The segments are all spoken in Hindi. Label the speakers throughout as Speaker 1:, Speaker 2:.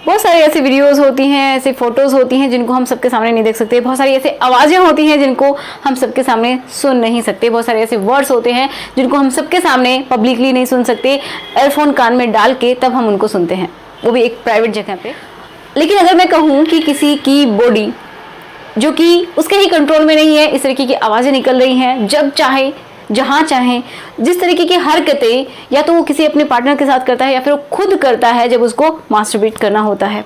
Speaker 1: बहुत सारी ऐसी वीडियोस होती हैं, ऐसी फोटोज होती हैं जिनको हम सबके सामने नहीं देख सकते। बहुत सारी ऐसी आवाज़ें होती हैं जिनको हम सबके सामने सुन नहीं सकते। बहुत सारे ऐसे वर्ड्स होते हैं जिनको हम सबके सामने पब्लिकली नहीं सुन सकते। एयरफोन कान में डाल के तब हम उनको सुनते हैं, वो भी एक प्राइवेट जगह पे। लेकिन अगर मैं कहूँ कि किसी की बॉडी जो कि उसके ही कंट्रोल में नहीं है, इस तरीके की आवाज़ें निकल रही हैं जब चाहे जहाँ चाहे, जिस तरीके की हरकतें या तो वो किसी अपने पार्टनर के साथ करता है या फिर वो खुद करता है जब उसको मास्टरबेट करना होता है,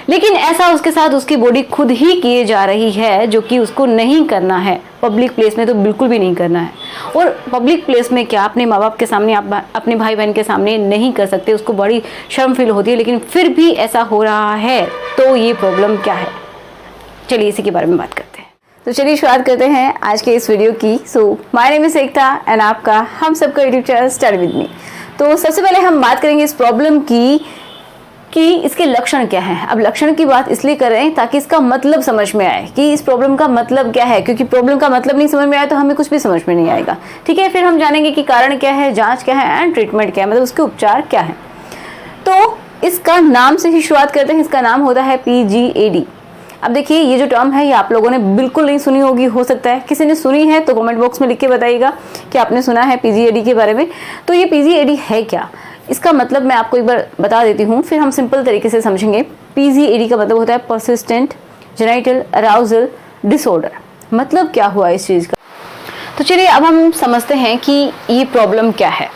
Speaker 1: लेकिन ऐसा उसके साथ उसकी बॉडी खुद ही किए जा रही है जो कि उसको नहीं करना है। पब्लिक प्लेस में तो बिल्कुल भी नहीं करना है। और पब्लिक प्लेस में क्या, अपने माँ बाप के सामने, आप अपने भाई बहन के सामने नहीं कर सकते, उसको बड़ी शर्म फील होती है, लेकिन फिर भी ऐसा हो रहा है, तो ये प्रॉब्लम क्या है? चलिए इसी के बारे में बात करते हैं। तो चलिए शुरुआत करते हैं आज के इस वीडियो की। So my name is Ekta and आपका हम सबका YouTube channel study with me. तो सबसे पहले हम बात करेंगे इस प्रॉब्लम की कि इसके लक्षण क्या हैं। अब लक्षण की बात इसलिए कर रहे हैं ताकि इसका मतलब समझ में आए कि इस प्रॉब्लम का मतलब क्या है, क्योंकि प्रॉब्लम का मतलब नहीं समझ में आए तो हमें कुछ भी समझ में नहीं आएगा। ठीक है, फिर हम जानेंगे कि कारण क्या है, जांच क्या है एंड ट्रीटमेंट क्या है, मतलब उसके उपचार क्या है। तो इसका नाम से ही शुरुआत करते हैं। इसका नाम होता है PGAD। अब देखिए, ये जो टर्म है ये आप लोगों ने बिल्कुल नहीं सुनी होगी, हो सकता है किसी ने सुनी है तो कमेंट बॉक्स में लिख के बताइएगा कि आपने सुना है PGAD के बारे में। तो ये PGAD है क्या, इसका मतलब मैं आपको एक बार बता देती हूँ, फिर हम सिंपल तरीके से समझेंगे। PGAD का मतलब होता है परसिस्टेंट जेनिटल अराउजल डिसऑर्डर। मतलब क्या हुआ इस चीज़ का, तो चलिए अब हम समझते हैं कि ये प्रॉब्लम क्या है।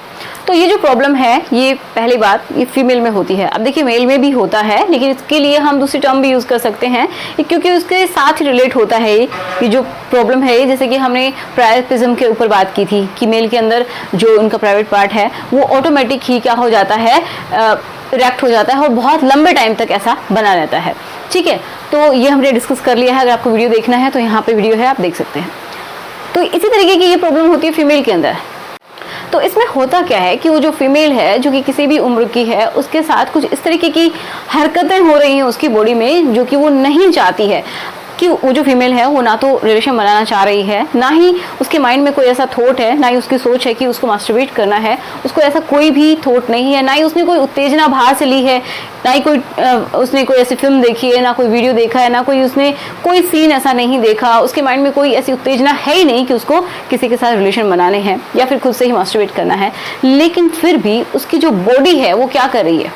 Speaker 1: तो ये जो प्रॉब्लम है, ये पहली बात ये फीमेल में होती है। अब देखिए मेल में भी होता है, लेकिन इसके लिए हम दूसरी टर्म भी यूज़ कर सकते हैं क्योंकि उसके साथ ही रिलेट होता है ये जो प्रॉब्लम है। जैसे कि हमने प्रायरिटिज्म के ऊपर बात की थी कि मेल के अंदर जो उनका प्राइवेट पार्ट है वो ऑटोमेटिक ही क्या हो जाता है, इरेक्ट हो जाता है और बहुत लंबे टाइम तक ऐसा बना रहता है। ठीक है, तो ये हमने डिस्कस कर लिया है। अगर आपको वीडियो देखना है तो यहाँ पे वीडियो है, आप देख सकते हैं। तो इसी तरीके की ये प्रॉब्लम होती है फीमेल के अंदर। तो इसमें होता क्या है कि वो जो फीमेल है जो कि किसी भी उम्र की है, उसके साथ कुछ इस तरीके की हरकतें हो रही हैं उसकी बॉडी में जो कि वो नहीं चाहती है कि वो जो फीमेल है वो ना तो रिलेशन बनाना चाह रही है, ना ही उसके माइंड में कोई ऐसा थॉट है, ना ही उसकी सोच है कि उसको मास्टरबेट करना है। उसको ऐसा कोई भी थॉट नहीं है, ना ही उसने कोई उत्तेजना बाहर से ली है, ना ही कोई उसने कोई ऐसी फिल्म देखी है, ना कोई वीडियो देखा है, ना कोई उसने कोई सीन ऐसा नहीं देखा। उसके माइंड में कोई ऐसी उत्तेजना है ही नहीं कि उसको किसी के साथ रिलेशन बनाने हैं या फिर खुद से ही मास्टरबेट करना है। लेकिन फिर भी उसकी जो बॉडी है वो क्या कर रही है,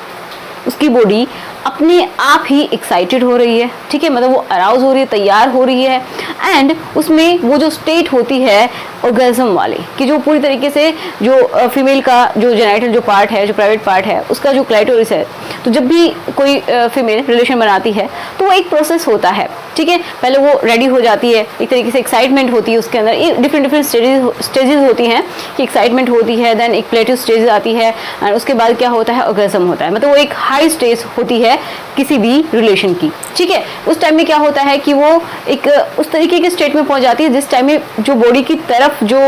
Speaker 1: उसकी बॉडी अपने आप ही एक्साइटेड हो रही है। ठीक है, मतलब वो अराउज हो रही है, तैयार हो रही है। एंड उसमें वो जो स्टेट होती है ऑर्गेज्म वाली, कि जो पूरी तरीके से जो फीमेल का जो जेनिटल जो पार्ट है, जो प्राइवेट पार्ट है, उसका जो क्लाइटोरिस है, तो जब भी कोई फीमेल रिलेशन बनाती है तो वो एक प्रोसेस होता है। ठीक है, पहले वो रेडी हो जाती है, एक तरीके से एक्साइटमेंट होती है उसके अंदर। ये डिफरेंट स्टेजेस होती हैं कि एक्साइटमेंट होती है, देन एक प्लेटिव स्टेज आती है एंड उसके बाद क्या होता है, ऑर्गेज्म होता है। मतलब वो एक हाई स्टेज होती है किसी भी रिलेशन की। ठीक है, उस टाइम में क्या होता है कि वो एक उस तरीके के स्टेट में पहुंच जाती है जिस टाइम में जो बॉडी की तरफ जो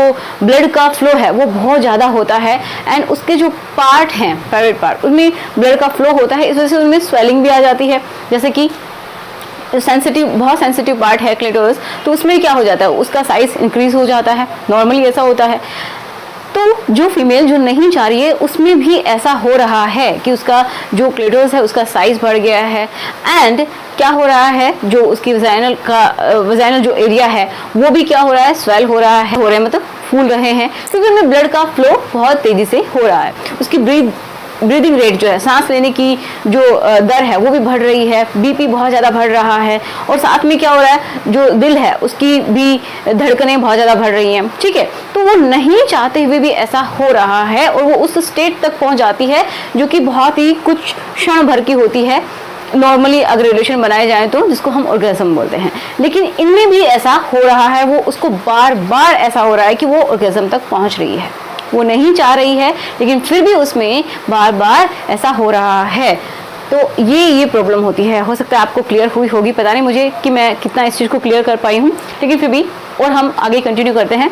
Speaker 1: ब्लड का फ्लो है वो बहुत ज़्यादा होता है एंड उसके जो पार्ट हैं प्राइवेट पार्ट, उनमें ब्लड का फ्लो होता है। इस वजह से उनमें स्वेलिंग भी आ जाती है। जैसे कि बहुत सेंसिटिव पार्ट है क्लिटोरिस, तो उसमें क्या हो जाता है, उसका साइज इंक्रीज हो जाता है। नॉर्मली ऐसा होता है। तो जो फीमेल जो नहीं चाह रही है उसमें भी ऐसा हो रहा है कि उसका जो क्लिटोरिस है उसका साइज बढ़ गया है एंड क्या हो रहा है, जो उसकी वजाइनल जो एरिया है वो भी क्या हो रहा है, स्वेल हो रहा है, मतलब फूल रहे हैं, क्योंकि उनमें ब्लड का फ्लो बहुत तेजी से हो रहा है। उसकी ब्रीदिंग रेट जो है, सांस लेने की जो दर है वो भी बढ़ रही है, BP बहुत ज़्यादा बढ़ रहा है और साथ में क्या हो रहा है, जो दिल है उसकी भी धड़कनें बहुत ज़्यादा बढ़ रही हैं। ठीक है, तो वो नहीं चाहते हुए भी ऐसा हो रहा है और वो उस स्टेट तक पहुंच जाती है जो कि बहुत ही कुछ क्षण भर की होती है नॉर्मली अगर रिलेशन बनाए जाए तो, जिसको हम ऑर्गेज्म बोलते हैं। लेकिन इनमें भी ऐसा हो रहा है, वो उसको बार बार ऐसा हो रहा है कि वो ऑर्गेज्म तक पहुँच रही है। वो नहीं चाह रही है लेकिन फिर भी उसमें बार बार ऐसा हो रहा है। तो ये प्रॉब्लम होती है। हो सकता है आपको क्लियर हुई होगी, पता नहीं मुझे कि मैं कितना इस चीज़ को क्लियर कर पाई हूँ, लेकिन फिर भी और हम आगे कंटिन्यू करते हैं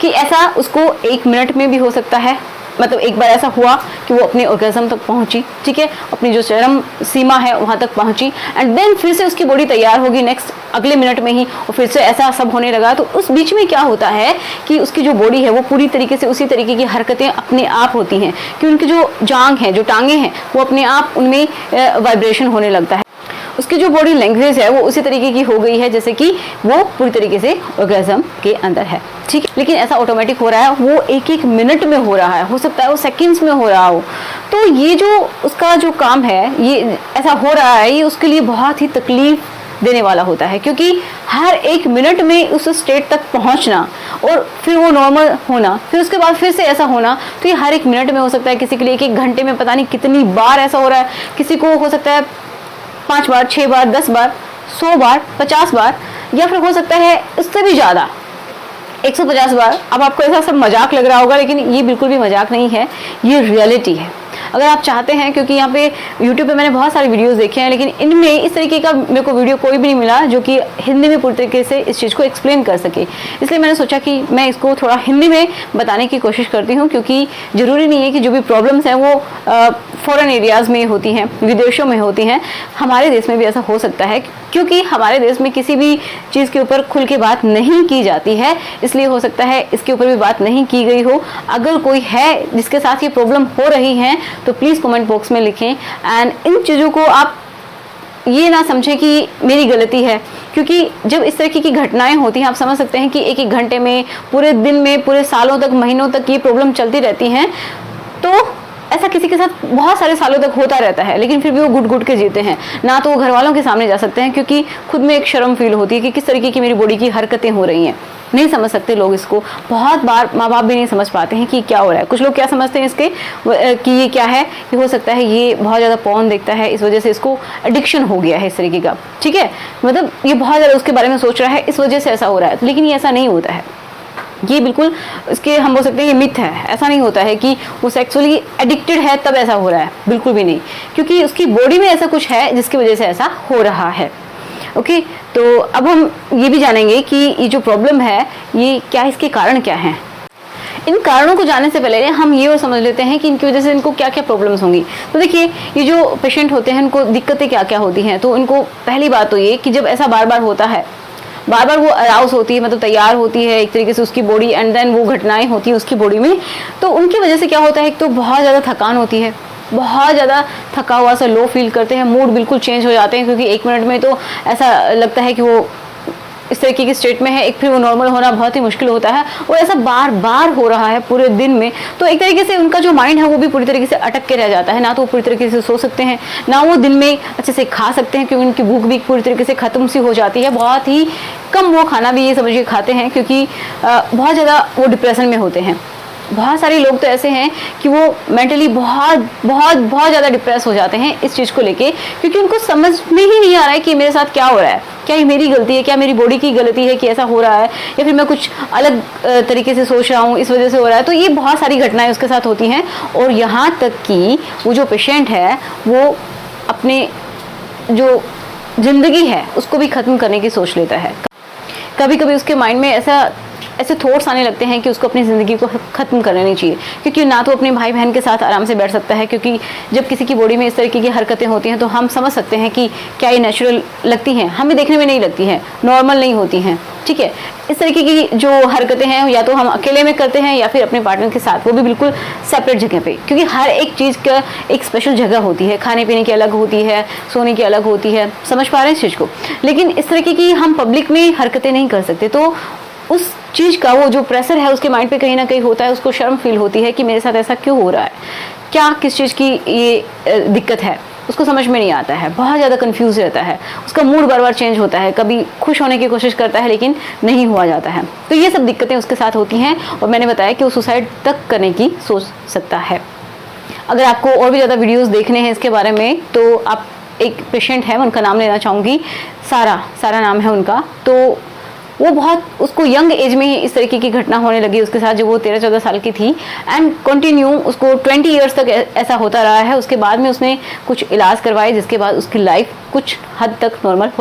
Speaker 1: कि ऐसा उसको 1 मिनट में भी हो सकता है। मतलब एक बार ऐसा हुआ कि वो अपनी ऑर्गेज्म तक पहुंची, ठीक है, अपनी जो चरम सीमा है वहाँ तक पहुंची एंड देन फिर से उसकी बॉडी तैयार होगी नेक्स्ट अगले मिनट में ही और फिर से ऐसा सब होने लगा। तो उस बीच में क्या होता है कि उसकी जो बॉडी है वो पूरी तरीके से उसी तरीके की हरकतें अपने आप होती हैं कि उनकी जो जांग है, जो टांगे हैं, वो अपने आप उनमें वाइब्रेशन होने लगता है। उसकी जो बॉडी लैंग्वेज है वो उसी तरीके की हो गई है जैसे कि वो पूरी तरीके से ऑर्गेज्म के अंदर है, ठीक है। लेकिन ऐसा ऑटोमेटिक हो रहा है, वो एक एक मिनट में हो रहा है, हो सकता है वो सेकंड्स में हो रहा हो। तो ये जो उसका जो काम है, ये ऐसा हो रहा है, ये उसके लिए बहुत ही तकलीफ देने वाला होता है, क्योंकि हर एक मिनट में उस स्टेट तक पहुंचना और फिर वो नॉर्मल होना, फिर उसके बाद फिर से ऐसा होना, तो ये हर एक मिनट में हो सकता है। किसी के लिए एक एक घंटे में पता नहीं कितनी बार ऐसा हो रहा है, किसी को हो सकता है 5 बार, 6 बार, 10 बार, 100 बार, 50 बार, या फिर हो सकता है इससे भी ज़्यादा 150 बार। अब आपको ऐसा सब मजाक लग रहा होगा, लेकिन ये बिल्कुल भी मजाक नहीं है, ये रियलिटी है। अगर आप चाहते हैं, क्योंकि यहाँ पे YouTube पे मैंने बहुत सारे वीडियोस देखे हैं, लेकिन इनमें इस तरीके का मेरे को वीडियो कोई भी नहीं मिला जो कि हिंदी में पूरी तरीके से इस चीज़ को एक्सप्लेन कर सके। इसलिए मैंने सोचा कि मैं इसको थोड़ा हिंदी में बताने की कोशिश करती हूँ, क्योंकि ज़रूरी नहीं है कि जो भी प्रॉब्लम्स हैं वो फॉरेन एरियाज़ में होती हैं, विदेशों में होती हैं, हमारे देश में भी ऐसा हो सकता है, क्योंकि हमारे देश में किसी भी चीज़ के ऊपर खुल के बात नहीं की जाती है, इसलिए हो सकता है इसके ऊपर भी बात नहीं की गई हो। अगर कोई है जिसके साथ ये प्रॉब्लम हो रही है तो प्लीज़ कमेंट बॉक्स में लिखें। एंड इन चीज़ों को आप ये ना समझें कि मेरी गलती है, क्योंकि जब इस तरीके की घटनाएं होती हैं, आप समझ सकते हैं कि एक एक घंटे में, पूरे दिन में, पूरे सालों तक, महीनों तक ये प्रॉब्लम चलती रहती हैं। तो ऐसा किसी के साथ बहुत सारे सालों तक होता रहता है, लेकिन फिर भी वो घुट घुट के जीते हैं। ना तो वो घर वालों के सामने जा सकते हैं, क्योंकि खुद में एक शर्म फील होती है कि किस तरीके की मेरी बॉडी की हरकतें हो रही हैं। नहीं समझ सकते लोग इसको, बहुत बार माँ बाप भी नहीं समझ पाते हैं कि क्या हो रहा है। कुछ लोग क्या समझते हैं इसके कि ये क्या है, कि हो सकता है ये बहुत ज़्यादा पॉर्न देखता है, इस वजह से इसको एडिक्शन हो गया है इस तरीके का, ठीक है, मतलब ये बहुत ज़्यादा उसके बारे में सोच रहा है, इस वजह से ऐसा हो रहा है। लेकिन ये ऐसा नहीं होता है, ये बिल्कुल इसके हम बोल सकते हैं ये मिथ है। ऐसा नहीं होता है कि वो सेक्सुअली एडिक्टेड है तब ऐसा हो रहा है, बिल्कुल भी नहीं, क्योंकि उसकी बॉडी में ऐसा कुछ है जिसकी वजह से ऐसा हो रहा है। ओके, तो अब हम ये भी जानेंगे कि ये जो प्रॉब्लम है ये क्या, इसके कारण क्या हैं। इन कारणों को जानने से पहले हम ये समझ लेते हैं कि इनकी वजह से इनको क्या क्या प्रॉब्लम्स होंगी। तो देखिए, ये जो पेशेंट होते हैं इनको दिक्कतें क्या क्या होती हैं। तो इनको पहली बात तो ये कि जब ऐसा बार बार होता है, बार बार वो अराउज होती है, मतलब तैयार होती है एक तरीके से उसकी बॉडी, एंड देन वो घटनाएं होती हैं उसकी बॉडी में, तो उनकी वजह से क्या होता है, एक तो बहुत ज़्यादा थकान होती है, बहुत ज़्यादा थका हुआ सा लो फील करते हैं, मूड बिल्कुल चेंज हो जाते हैं, क्योंकि एक मिनट में तो ऐसा लगता है कि वो इस तरीके की स्टेट में है, एक फिर वो नॉर्मल होना बहुत ही मुश्किल होता है, और ऐसा बार बार हो रहा है पूरे दिन में। तो एक तरीके से उनका जो माइंड है वो भी पूरी तरीके से अटक के रह जाता है, ना तो वो पूरी तरीके से सो सकते हैं, ना वो दिन में अच्छे से खा सकते हैं, क्योंकि उनकी भूख भी पूरी तरीके से ख़त्म सी हो जाती है। बहुत ही कम वो खाना भी ये समझिए खाते हैं, क्योंकि बहुत ज़्यादा वो डिप्रेशन में होते हैं। बहुत सारे लोग तो ऐसे हैं कि वो मेंटली बहुत बहुत बहुत ज़्यादा डिप्रेस हो जाते हैं इस चीज़ को लेके, क्योंकि उनको समझ में ही नहीं आ रहा है कि मेरे साथ क्या हो रहा है, क्या ये मेरी गलती है, क्या मेरी बॉडी की गलती है कि ऐसा हो रहा है, या फिर मैं कुछ अलग तरीके से सोच रहा हूँ इस वजह से हो रहा है। तो ये बहुत सारी घटनाएं उसके साथ होती हैं, और यहाँ तक कि वो जो पेशेंट है वो अपने जो ज़िंदगी है उसको भी ख़त्म करने की सोच लेता है। कभी कभी उसके माइंड में ऐसे थॉट्स आने लगते हैं कि उसको अपनी ज़िंदगी को ख़त्म कर लेनी चाहिए, क्योंकि ना तो अपने भाई बहन के साथ आराम से बैठ सकता है, क्योंकि जब किसी की बॉडी में इस तरीके की हरकतें होती हैं तो हम समझ सकते हैं कि क्या ये नेचुरल लगती हैं, हमें देखने में नहीं लगती हैं, नॉर्मल नहीं होती हैं, ठीक है। इस तरीके की जो हरकतें हैं या तो हम अकेले में करते हैं या फिर अपने पार्टनर के साथ, वो भी बिल्कुल सेपरेट जगह पे, क्योंकि हर एक चीज़ का एक स्पेशल जगह होती है, खाने पीने की अलग होती है, सोने की अलग होती है, समझ पा रहे हैं इस चीज़ को। लेकिन इस तरीके की हम पब्लिक में हरकतें नहीं कर सकते, तो उस चीज़ का वो जो प्रेशर है उसके माइंड पे कहीं ना कहीं होता है, उसको शर्म फील होती है कि मेरे साथ ऐसा क्यों हो रहा है, क्या किस चीज़ की ये दिक्कत है, उसको समझ में नहीं आता है, बहुत ज़्यादा कंफ्यूज रहता है, उसका मूड बार बार चेंज होता है, कभी खुश होने की कोशिश करता है लेकिन नहीं हुआ जाता है। तो ये सब दिक्कतें उसके साथ होती हैं, और मैंने बताया कि वो सुसाइड तक करने की सोच सकता है। अगर आपको और भी ज़्यादा वीडियोज़ देखने हैं इसके बारे में, तो आप, एक पेशेंट है, उनका नाम लेना चाहूँगी, सारा नाम है उनका। तो वो बहुत, उसको यंग एज में ही इस तरीके की घटना होने लगी उसके साथ, जब वो 13-14 साल की थी, एंड कंटिन्यू उसको 20 ईयर्स तक ऐसा होता रहा है। उसके बाद में उसने कुछ इलाज करवाए, जिसके बाद उसकी लाइफ कुछ हद तक नॉर्मल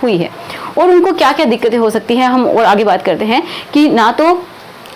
Speaker 1: हुई है। और उनको क्या क्या दिक्कतें हो सकती हैं हम और आगे बात करते हैं, कि ना तो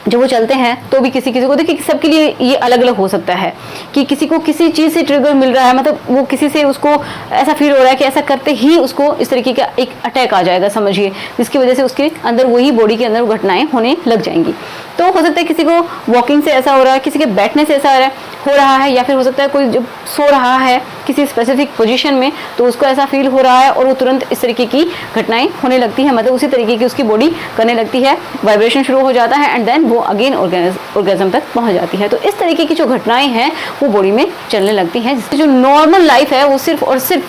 Speaker 1: जब वो चलते हैं तो भी किसी किसी को, देखिए सबके लिए ये अलग अलग हो सकता है कि किसी को किसी चीज़ से ट्रिगर मिल रहा है, मतलब वो किसी से उसको ऐसा फील हो रहा है कि ऐसा करते ही उसको इस तरीके का एक अटैक आ जाएगा समझिए, जिसकी वजह से उसके अंदर वही बॉडी के अंदर घटनाएं होने लग जाएंगी। तो हो सकता है किसी को वॉकिंग से ऐसा हो रहा है, किसी के बैठने से ऐसा हो रहा है, या फिर हो सकता है कोई जब सो रहा है किसी स्पेसिफिक पोजीशन में तो उसको ऐसा फील हो रहा है और वो तुरंत इस तरीके की घटनाएं होने लगती है, मतलब उसी तरीके की उसकी बॉडी करने लगती है, वाइब्रेशन शुरू हो जाता है एंड देन वो अगेन ऑर्गेज्म तक पहुंच जाती है। तो इस तरीके की जो घटनाएं हैं वो बॉडी में चलने लगती हैं, जिससे जो नॉर्मल लाइफ है वो सिर्फ और सिर्फ,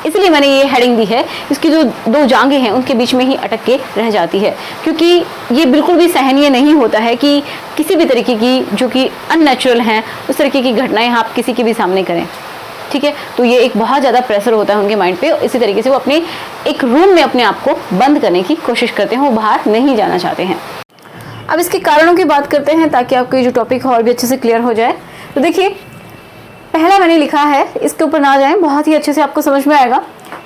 Speaker 1: इसलिए मैंने ये हेडिंग दी है, इसकी जो दो जांघें हैं उनके बीच में ही अटक के रह जाती है, क्योंकि ये बिल्कुल भी सहनीय नहीं होता है कि किसी भी तरीके की जो कि अननेचुरल हैं उस तरीके की घटनाएं आप किसी के भी सामने करें, ठीक है। तो ये एक बहुत ज़्यादा प्रेशर होता है उनके माइंड पे, इसी तरीके से वो अपने एक रूम में अपने आप को बंद करने की कोशिश करते हैं, वो बाहर नहीं जाना चाहते हैं। अब इसके कारणों की बात करते हैं ताकि आपको ये जो टॉपिक है और भी अच्छे से क्लियर हो जाए। तो देखिए, पहला मैंने लिखा है, इसके ऊपर ना जाएं, बहुत ही अच्छे से आपको समझ में आएगा।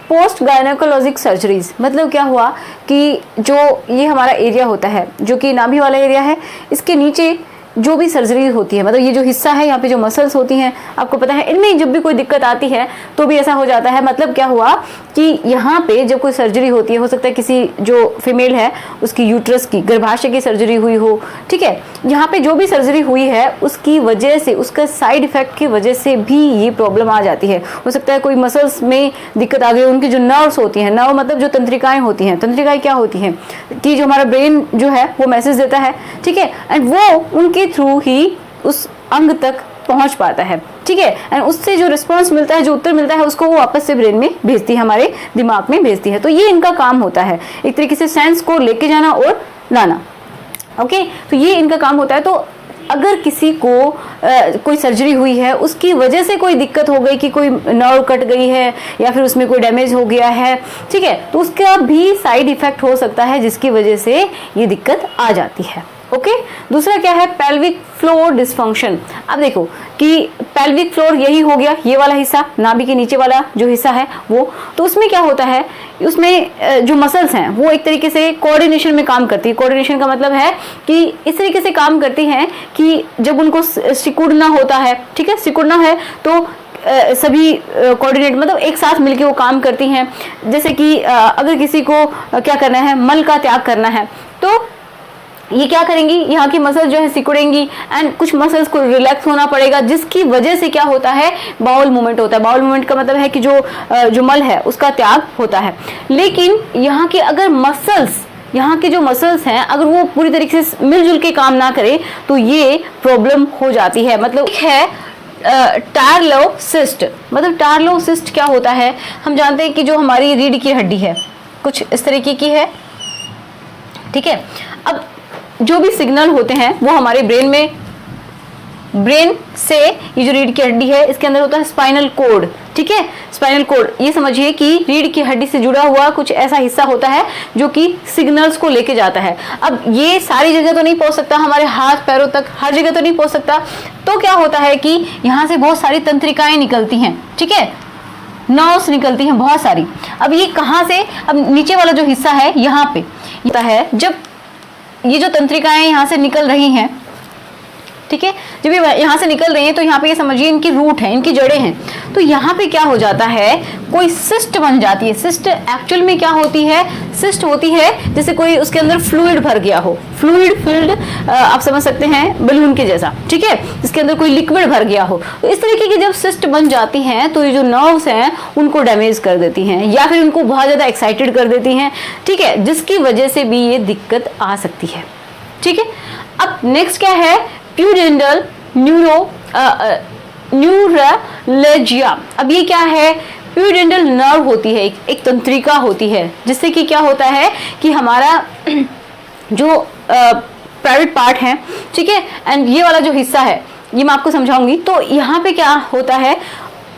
Speaker 1: पोस्ट गायनेकोलॉजिक सर्जरीज मतलब क्या हुआ कि जो ये हमारा एरिया होता है जो कि नाभि वाला एरिया है, इसके नीचे जो भी सर्जरी होती है, मतलब ये जो हिस्सा है यहाँ पे जो मसल्स होती हैं, आपको पता है इनमें जब भी कोई दिक्कत आती है तो भी ऐसा हो जाता है। मतलब क्या हुआ कि यहाँ पे जब कोई सर्जरी होती है, हो सकता है किसी जो फीमेल है उसकी यूट्रस की, गर्भाशय की सर्जरी हुई हो, ठीक है, यहाँ पे जो भी सर्जरी हुई है उसकी वजह से, उसका साइड इफेक्ट की वजह से भी ये प्रॉब्लम आ जाती है। हो सकता है कोई मसल्स में दिक्कत आ गई, उनकी जो नर्व्स होती हैं, नर्व मतलब जो तंत्रिकाएं होती हैं, तंत्रिकाएं क्या होती हैं कि जो हमारा ब्रेन जो है वो मैसेज देता है, ठीक है, एंड वो उनके थ्रू ही उस अंग तक पहुंच पाता है, ठीक है, एंड उससे जो रिस्पांस मिलता है, जो उत्तर मिलता है, उसको वो वापस से ब्रेन में भेजती है, हमारे दिमाग में भेजती है। तो ये इनका काम होता है, एक तरीके से सेंस को लेके जाना और लाना। ओके, तो ये इनका काम होता है। तो अगर किसी को कोई सर्जरी हुई है, उसकी वजह से कोई दिक्कत हो गई कि कोई नर्व कट गई है या फिर उसमें कोई डैमेज हो गया है, ठीक है, तो उसका भी साइड इफेक्ट हो सकता है जिसकी वजह से ये दिक्कत आ जाती है। ओके, दूसरा क्या है, पेल्विक फ्लोर डिस्फंक्शन। अब देखो कि पेल्विक फ्लोर यही हो गया, ये वाला हिस्सा, नाभि के नीचे वाला जो हिस्सा है वो, तो उसमें क्या होता है, उसमें जो मसल्स हैं वो एक तरीके से कोऑर्डिनेशन में काम करती है। कोऑर्डिनेशन का मतलब है कि इस तरीके से काम करती हैं कि जब उनको सिकुड़ना होता है, ठीक है, सिकुड़ना है तो सभी कोऑर्डिनेट मतलब एक साथ मिलके वो काम करती हैं। जैसे कि अगर किसी को क्या करना है, मल का त्याग करना है, तो ये क्या करेंगी, यहाँ की मसल्स जो है सिकुड़ेंगी एंड कुछ मसल्स को रिलैक्स होना पड़ेगा, जिसकी वजह से क्या होता है, बाउल मूवमेंट होता है। बाउल मूवमेंट का मतलब है कि जो मल है उसका त्याग होता है। लेकिन यहाँ के अगर मसल्स, यहाँ के जो मसल्स हैं अगर वो पूरी तरीके से मिलजुल के काम ना करें तो ये प्रॉब्लम हो जाती है। मतलब है टार्लो सिस्ट। मतलब टार्लो सिस्ट क्या होता है, हम जानते हैं कि जो हमारी रीढ़ की हड्डी है कुछ इस तरीके की है, ठीक है। अब जो भी सिग्नल होते हैं वो हमारे ब्रेन से, ये जो रीढ़ की हड्डी है इसके अंदर होता है स्पाइनल कोड, ठीक है। स्पाइनल कोड ये समझिए कि रीढ़ की हड्डी से जुड़ा हुआ कुछ ऐसा हिस्सा होता है जो कि सिग्नल्स को लेके जाता है। अब ये सारी जगह तो नहीं पहुंच सकता, हमारे हाथ पैरों तक हर जगह तो नहीं पहुंच सकता, तो क्या होता है कि यहाँ से बहुत सारी तंत्रिकाएं निकलती हैं, ठीक है, नर्व्स निकलती हैं बहुत सारी। अब ये कहाँ से, अब नीचे वाला जो हिस्सा है यहाँ पे होता है, जब ये जो तंत्रिकाएं यहाँ से निकल रही हैं, ठीक है, जब ये यहाँ से निकल रही हैं तो यहाँ पे ये समझिए इनकी रूट है, इनकी जड़ें हैं। तो यहाँ पे क्या हो जाता है, कोई सिस्ट बन जाती है। सिस्ट एक्चुअल में क्या होती है, सिस्ट होती है जैसे कोई उसके अंदर फ्लूइड भर गया हो, फ्लूइड फील्ड आप समझ सकते हैं बलून के जैसा, ठीक है, इसके अंदर कोई लिक्विड भर गया हो। तो इस तरीके की जब सिस्ट बन जाती हैं तो ये जो नर्व्स हैं उनको डैमेज कर देती हैं या फिर उनको बहुत ज़्यादा एक्साइटेड कर देती हैं, ठीक है, जिसकी वजह से भी ये दिक्कत आ सकती है, ठीक है। अब नेक्स्ट क्या है, प्यूडेंटल न्यूरोलजिया। अब ये क्या है, प्यूडेंटल नर्व होती है, एक तंत्रिका होती है, जिससे कि क्या होता है कि हमारा जो प्राइवेट पार्ट है, ठीक है, एंड ये वाला जो हिस्सा है ये मैं आपको समझाऊंगी। तो यहाँ पे क्या होता है,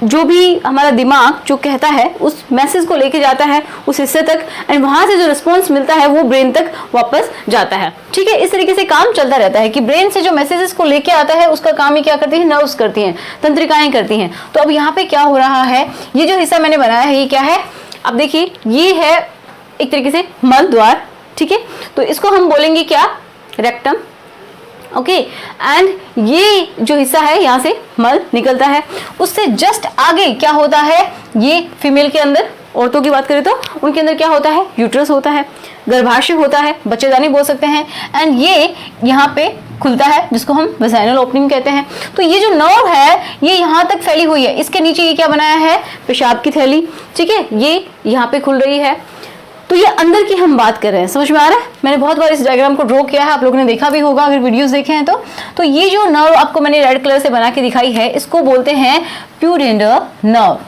Speaker 1: जो भी हमारा दिमाग जो कहता है उस मैसेज को लेके जाता है उस हिस्से तक एंड वहां से जो रिस्पॉन्स मिलता है वो ब्रेन तक वापस जाता है, ठीक है। इस तरीके से काम चलता रहता है कि ब्रेन से जो मैसेजेस को लेके आता है उसका काम ही क्या करती है, नर्व्स करती हैं, तंत्रिकाएं करती हैं। तो अब यहाँ पे क्या हो रहा है, ये जो हिस्सा मैंने बनाया है ये क्या है, अब देखिए ये है एक तरीके से मल द्वार, ठीक है। तो इसको हम बोलेंगे क्या, रेक्टम, ओके एंड ये जो हिस्सा है यहाँ से मल निकलता है। उससे जस्ट आगे क्या होता है, ये फीमेल के अंदर, औरतों की बात करें तो उनके अंदर क्या होता है, यूट्रस होता है, गर्भाशय होता है, बच्चेदानी बोल सकते हैं, एंड ये यहाँ पे खुलता है जिसको हम वेजाइनल ओपनिंग कहते हैं। तो ये जो नर्व है ये यहाँ तक फैली हुई है, इसके नीचे ये क्या बनाया है, पेशाब की थैली, ठीक है, ये यहाँ पे खुल रही है। तो ये अंदर की हम बात कर रहे हैं, समझ में आ रहा है? मैंने बहुत बार इस डायग्राम को ड्रॉ किया है, आप लोगों ने देखा भी होगा अगर वीडियोस देखे हैं तो ये जो नर्व आपको मैंने रेड कलर से बना के दिखाई है, इसको बोलते हैं प्यूडेंडर नर्व,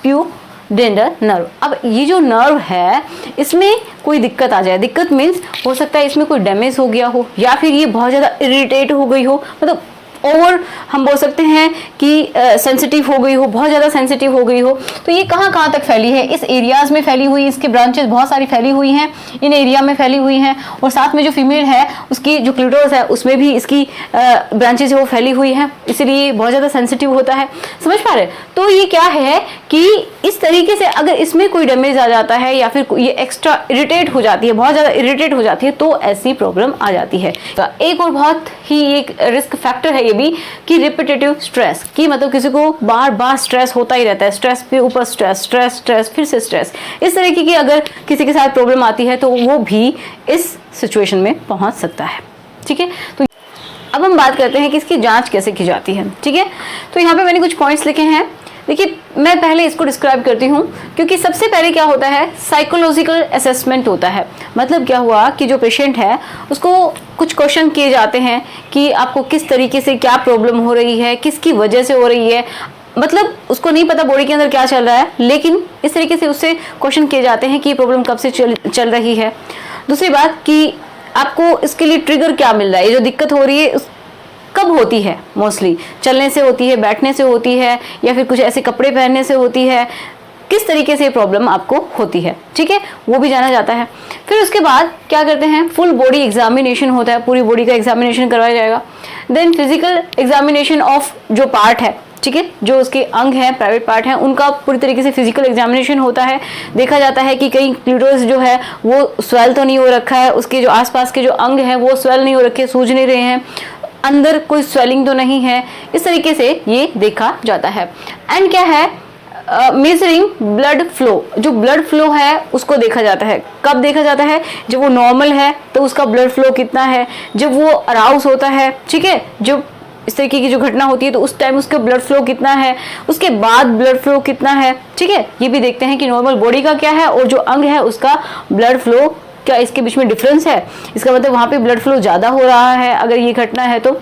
Speaker 1: प्यूडेंडर नर्व। अब ये जो नर्व है इसमें कोई दिक्कत आ जाए, दिक्कत मीन्स हो सकता है इसमें कोई डैमेज हो गया हो, या फिर ये बहुत ज़्यादा इरिटेट हो गई हो, मतलब और हम बोल सकते हैं कि सेंसिटिव हो गई हो, बहुत ज़्यादा सेंसिटिव हो गई हो। तो ये कहाँ कहाँ तक फैली है, इस एरियाज में फैली हुई, इसके ब्रांचेस बहुत सारी फैली हुई हैं, इन एरिया में फैली हुई हैं, और साथ में जो फीमेल है उसकी जो क्लिटोरस है उसमें भी इसकी ब्रांचेस है वो फैली हुई हैं, इसलिए बहुत ज़्यादा सेंसिटिव होता है। समझ पा रहे? तो ये क्या है कि इस तरीके से अगर इसमें कोई डैमेज आ जाता है या फिर ये एक्स्ट्रा इरिटेट हो जाती है, बहुत ज़्यादा इरिटेट हो जाती है, तो ऐसी प्रॉब्लम आ जाती है। तो एक और बहुत ही एक रिस्क फैक्टर है ये भी कि रिपीटेटिव स्ट्रेस, कि मतलब किसी को बार बार स्ट्रेस होता ही रहता है, स्ट्रेस पे ऊपर स्ट्रेस, स्ट्रेस स्ट्रेस फिर से स्ट्रेस, इस तरीके की अगर किसी के साथ प्रॉब्लम आती है तो वो भी इस सिचुएशन में पहुंच सकता है। ठीक है, तो अब हम बात करते हैं कि इसकी जांच कैसे की जाती है। ठीक है, तो यहाँ पे मैंने कुछ पॉइंट्स लिखे हैं। देखिए, मैं पहले इसको डिस्क्राइब करती हूँ, क्योंकि सबसे पहले क्या होता है, साइकोलॉजिकल असेसमेंट होता है। मतलब क्या हुआ कि जो पेशेंट है उसको कुछ क्वेश्चन किए जाते हैं कि आपको किस तरीके से क्या प्रॉब्लम हो रही है, किसकी वजह से हो रही है, मतलब उसको नहीं पता बॉडी के अंदर क्या चल रहा है, लेकिन इस तरीके से उससे क्वेश्चन किए जाते हैं कि ये प्रॉब्लम कब से चल रही है। दूसरी बात कि आपको इसके लिए ट्रिगर क्या मिल रहा है, ये जो दिक्कत हो रही है कब होती है, मोस्टली चलने से होती है, बैठने से होती है, या फिर कुछ ऐसे कपड़े पहनने से होती है, किस तरीके से ये प्रॉब्लम आपको होती है। ठीक है, वो भी जाना जाता है। फिर उसके बाद क्या करते हैं, फुल बॉडी एग्जामिनेशन होता है, पूरी बॉडी का एग्जामिनेशन करवाया जाएगा। देन फिजिकल एग्जामिनेशन ऑफ जो पार्ट है, ठीक है, जो उसके अंग हैं, प्राइवेट पार्ट हैं, उनका पूरी तरीके से फिजिकल एग्जामिनेशन होता है। देखा जाता है कि कहीं क्लिटोरिस जो है वो स्वेल तो नहीं हो रखा है, उसके जो आसपास के जो अंग हैं वो स्वेल नहीं हो रखे, सूज नहीं रहे हैं, अंदर कोई स्वेलिंग तो नहीं है, इस तरीके से ये देखा जाता है। एंड क्या है, मेजरिंग ब्लड फ्लो, जो ब्लड फ्लो है उसको देखा जाता है। कब देखा जाता है, जब वो नॉर्मल है तो उसका ब्लड फ्लो कितना है, जब वो अराउज होता है, ठीक है, जब इस तरीके की जो घटना होती है तो उस टाइम उसका ब्लड फ्लो कितना है, उसके बाद ब्लड फ्लो कितना है। ठीक है, ये भी देखते हैं कि नॉर्मल बॉडी का क्या है और जो अंग है उसका ब्लड फ्लो क्या, इसके बीच में डिफरेंस है, इसका मतलब वहां पे ब्लड फ्लो ज्यादा हो रहा है अगर ये घटना है तो।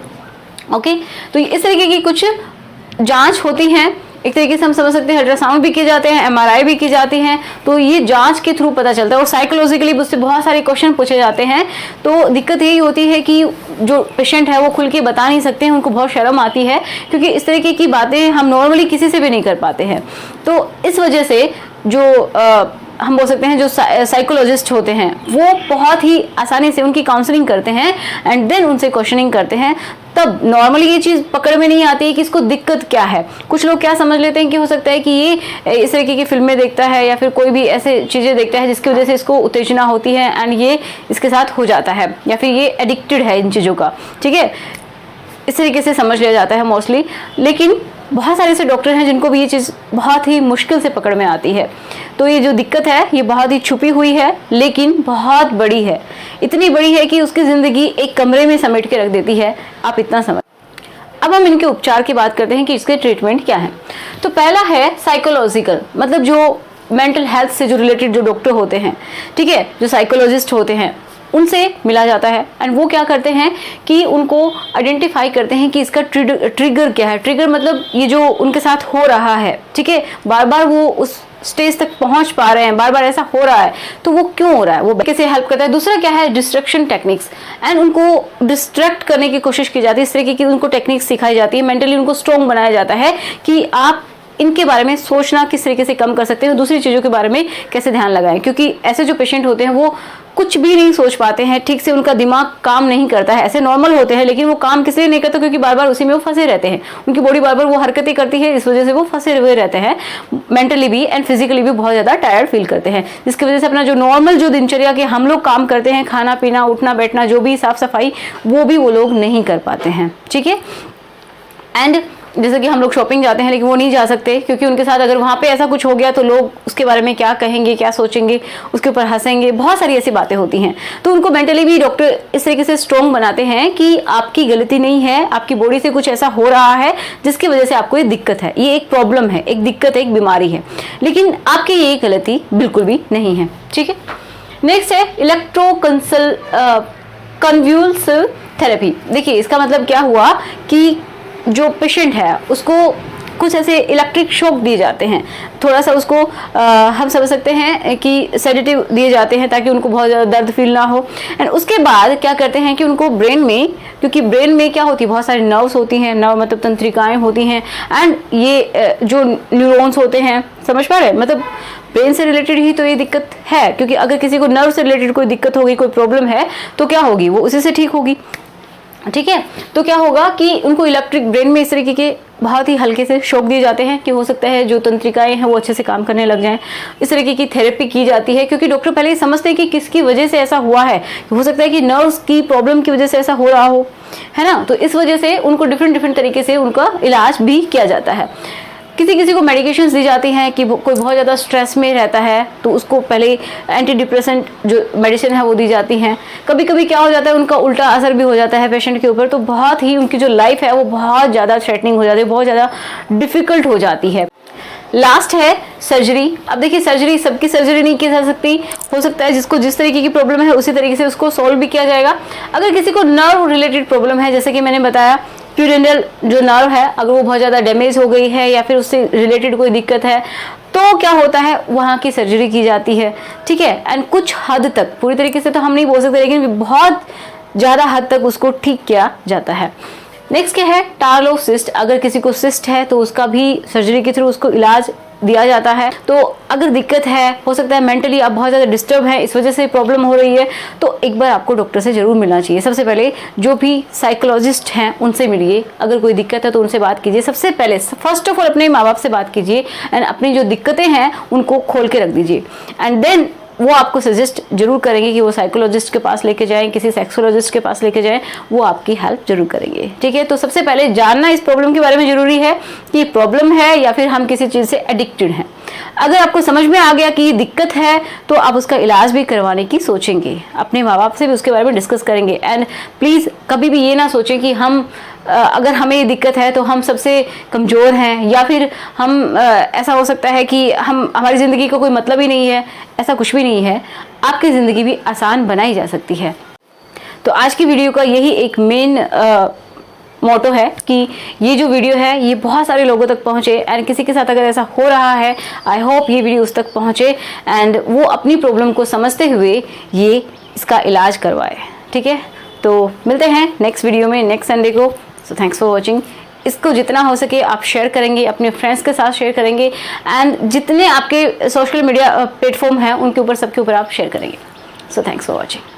Speaker 1: ओके, तो इस तरीके की कुछ जांच होती हैं। एक तरीके से हम समझ सकते हैं अल्ट्रासाउंड भी किए जाते हैं, एमआरआई भी की जाती हैं, तो ये जांच के थ्रू पता चलता है। और साइकोलॉजिकली उससे बहुत सारे क्वेश्चन पूछे जाते हैं। तो दिक्कत यही होती है कि जो पेशेंट है वो खुल के बता नहीं सकते हैं, उनको बहुत शर्म आती है, क्योंकि इस तरीके की बातें हम नॉर्मली किसी से भी नहीं कर पाते हैं। तो इस वजह से जो हम बोल सकते हैं जो साइकोलॉजिस्ट होते हैं वो बहुत ही आसानी से उनकी काउंसलिंग करते हैं एंड देन उनसे क्वेश्चनिंग करते हैं। तब नॉर्मली ये चीज़ पकड़ में नहीं आती है कि इसको दिक्कत क्या है। कुछ लोग क्या समझ लेते हैं कि हो सकता है कि ये इस तरीके की फिल्में देखता है या फिर कोई भी ऐसे चीज़ें देखता है जिसकी वजह से इसको उत्तेजना होती है एंड ये इसके साथ हो जाता है, या फिर ये एडिक्टेड है इन चीज़ों का। ठीक है, इस तरीके से समझ लिया जाता है मोस्टली। लेकिन बहुत सारे ऐसे डॉक्टर हैं जिनको भी ये चीज़ बहुत ही मुश्किल से पकड़ में आती है। तो ये जो दिक्कत है ये बहुत ही छुपी हुई है, लेकिन बहुत बड़ी है। इतनी बड़ी है कि उसकी ज़िंदगी एक कमरे में समेट के रख देती है, आप इतना समझ। अब हम इनके उपचार की बात करते हैं कि इसके ट्रीटमेंट क्या है। तो पहला है साइकोलॉजिकल, मतलब जो मेंटल हेल्थ से जो रिलेटेड जो डॉक्टर होते हैं, ठीक है, जो साइकोलॉजिस्ट होते हैं, उनसे मिला जाता है एंड वो क्या करते हैं कि उनको आइडेंटिफाई करते हैं कि इसका ट्रिगर क्या है। ट्रिगर मतलब ये जो उनके साथ हो रहा है, ठीक है, बार बार वो उस स्टेज तक पहुंच पा रहे हैं, बार बार ऐसा हो रहा है, तो वो क्यों हो रहा है, वो कैसे हेल्प करता है। दूसरा क्या है, डिस्ट्रक्शन टेक्निक्स, एंड उनको डिस्ट्रैक्ट करने की कोशिश की जाती है। इस तरीके की उनको टेक्निक्स सिखाई जाती है, मेंटली उनको स्ट्रॉन्ग बनाया जाता है कि आप इनके बारे में सोचना किस तरीके से कम कर सकते हैं और दूसरी चीज़ों के बारे में कैसे ध्यान लगाएं, क्योंकि ऐसे जो पेशेंट होते हैं वो कुछ भी नहीं सोच पाते हैं, ठीक से उनका दिमाग काम नहीं करता है। ऐसे नॉर्मल होते हैं लेकिन वो काम किस लिए नहीं करते, क्योंकि बार बार उसी में वो फंसे रहते हैं, उनकी बॉडी बार बार वो हरकतें करती है, इस वजह से वो फंसे हुए रहते हैं, मेंटली भी एंड फिजिकली भी बहुत ज़्यादा टायर्ड फील करते हैं, जिसकी वजह से अपना जो नॉर्मल जो दिनचर्या के हम लोग काम करते हैं, खाना पीना उठना बैठना जो भी साफ सफाई, वो भी वो लोग नहीं कर पाते हैं। ठीक है, एंड जैसे कि हम लोग शॉपिंग जाते हैं लेकिन वो नहीं जा सकते, क्योंकि उनके साथ अगर वहाँ पे ऐसा कुछ हो गया तो लोग उसके बारे में क्या कहेंगे, क्या सोचेंगे, उसके ऊपर हंसेंगे, बहुत सारी ऐसी बातें होती हैं। तो उनको मेंटली भी डॉक्टर इस तरीके से स्ट्रॉन्ग बनाते हैं कि आपकी गलती नहीं है, आपकी बॉडी से कुछ ऐसा हो रहा है जिसकी वजह से आपको ये दिक्कत है, ये एक प्रॉब्लम है, एक दिक्कत है, एक बीमारी है, लेकिन आपकी ये गलती बिल्कुल भी नहीं है। ठीक है, नेक्स्ट है कन्वल्सिव थेरेपी। देखिए इसका मतलब क्या हुआ कि जो पेशेंट है उसको कुछ ऐसे इलेक्ट्रिक शॉक दिए जाते हैं, थोड़ा सा उसको हम समझ सकते हैं कि सेडेटिव दिए जाते हैं ताकि उनको बहुत ज़्यादा दर्द फील ना हो। एंड उसके बाद क्या करते हैं कि उनको ब्रेन में, क्योंकि ब्रेन में क्या होती है, बहुत सारी नर्व्स होती हैं, नर्व मतलब तंत्रिकाएं होती हैं, एंड ये जो न्यूरॉन्स होते हैं, समझ पा रहे हैं, मतलब ब्रेन से रिलेटेड ही तो ये दिक्कत है, क्योंकि अगर किसी को नर्व से रिलेटेड कोई दिक्कत होगी, कोई प्रॉब्लम है, तो क्या होगी, वो उसी से ठीक होगी। ठीक है, तो क्या होगा कि उनको इलेक्ट्रिक ब्रेन में इस तरीके के बहुत ही हल्के से शॉक दिए जाते हैं कि हो सकता है जो तंत्रिकाएं हैं वो अच्छे से काम करने लग जाएं। इस तरीके की थेरेपी की जाती है, क्योंकि डॉक्टर पहले ही समझते हैं कि किसकी वजह से ऐसा हुआ है, हो सकता है कि नर्व्स की प्रॉब्लम की वजह से ऐसा हो रहा हो, है ना। तो इस वजह से उनको डिफरेंट तरीके से उनका इलाज भी किया जाता है। किसी किसी को मेडिकेशंस दी जाती हैं कि कोई बहुत ज़्यादा स्ट्रेस में रहता है तो उसको पहले एंटी डिप्रेसेंट जो मेडिसिन है वो दी जाती हैं। कभी कभी क्या हो जाता है, उनका उल्टा असर भी हो जाता है पेशेंट के ऊपर, तो बहुत ही उनकी जो लाइफ है वो बहुत ज़्यादा थ्रेटनिंग हो जाती है, बहुत ज़्यादा डिफिकल्ट हो जाती है। लास्ट है सर्जरी। अब देखिए सर्जरी, सबकी सर्जरी नहीं की जा सकती, हो सकता है जिसको जिस तरीके की प्रॉब्लम है उसी तरीके से उसको सॉल्व भी किया जाएगा। अगर किसी को नर्व रिलेटेड प्रॉब्लम है, जैसे कि मैंने बताया प्यूडेंटल जो नर्व है अगर वो बहुत ज़्यादा डैमेज हो गई है या फिर उससे रिलेटेड कोई दिक्कत है, तो क्या होता है वहाँ की सर्जरी की जाती है। ठीक है, एंड कुछ हद तक, पूरी तरीके से तो हम नहीं बोल सकते, लेकिन बहुत ज़्यादा हद तक उसको ठीक किया जाता है। नेक्स्ट क्या है, टार्लो सिस्ट। अगर किसी को सिस्ट है तो उसका भी सर्जरी के थ्रू उसको इलाज दिया जाता है। तो अगर दिक्कत है, हो सकता है मेंटली आप बहुत ज़्यादा डिस्टर्ब है, इस वजह से प्रॉब्लम हो रही है, तो एक बार आपको डॉक्टर से ज़रूर मिलना चाहिए। सबसे पहले जो भी साइकोलॉजिस्ट हैं उनसे मिलिए, अगर कोई दिक्कत है तो उनसे बात कीजिए। सबसे पहले फर्स्ट ऑफ ऑल अपने माँ बाप से बात कीजिए एंड अपनी जो दिक्कतें हैं उनको खोल के रख दीजिए, एंड देन वो आपको सजेस्ट जरूर करेंगे कि वो साइकोलॉजिस्ट के पास लेके जाएं, किसी सेक्सोलॉजिस्ट के पास लेके जाएं, वो आपकी हेल्प जरूर करेंगे। ठीक है, तो सबसे पहले जानना इस प्रॉब्लम के बारे में जरूरी है कि प्रॉब्लम है या फिर हम किसी चीज़ से एडिक्टेड हैं। अगर आपको समझ में आ गया कि ये दिक्कत है तो आप उसका इलाज भी करवाने की सोचेंगे, अपने माँ बाप से भी उसके बारे में डिस्कस करेंगे। एंड प्लीज़ कभी भी ये ना सोचें कि हम अगर हमें ये दिक्कत है तो हम सबसे कमज़ोर हैं, या फिर हम ऐसा हो सकता है कि हमारी ज़िंदगी का कोई मतलब ही नहीं है। ऐसा कुछ भी नहीं है, आपकी ज़िंदगी भी आसान बनाई जा सकती है। तो आज की वीडियो का यही एक मेन मोटो है कि ये जो वीडियो है ये बहुत सारे लोगों तक पहुँचे, एंड किसी के साथ अगर ऐसा हो रहा है, आई होप ये वीडियो उस तक पहुँचे एंड वो अपनी प्रॉब्लम को समझते हुए ये इसका इलाज करवाए। ठीक है, तो मिलते हैं नेक्स्ट वीडियो में नेक्स्ट संडे को। So thanks for watching. इसको जितना हो सके आप शेयर करेंगे, अपने फ्रेंड्स के साथ शेयर करेंगे, एंड जितने आपके सोशल मीडिया प्लेटफॉर्म हैं उनके ऊपर, सबके ऊपर आप शेयर करेंगे। So thanks for watching.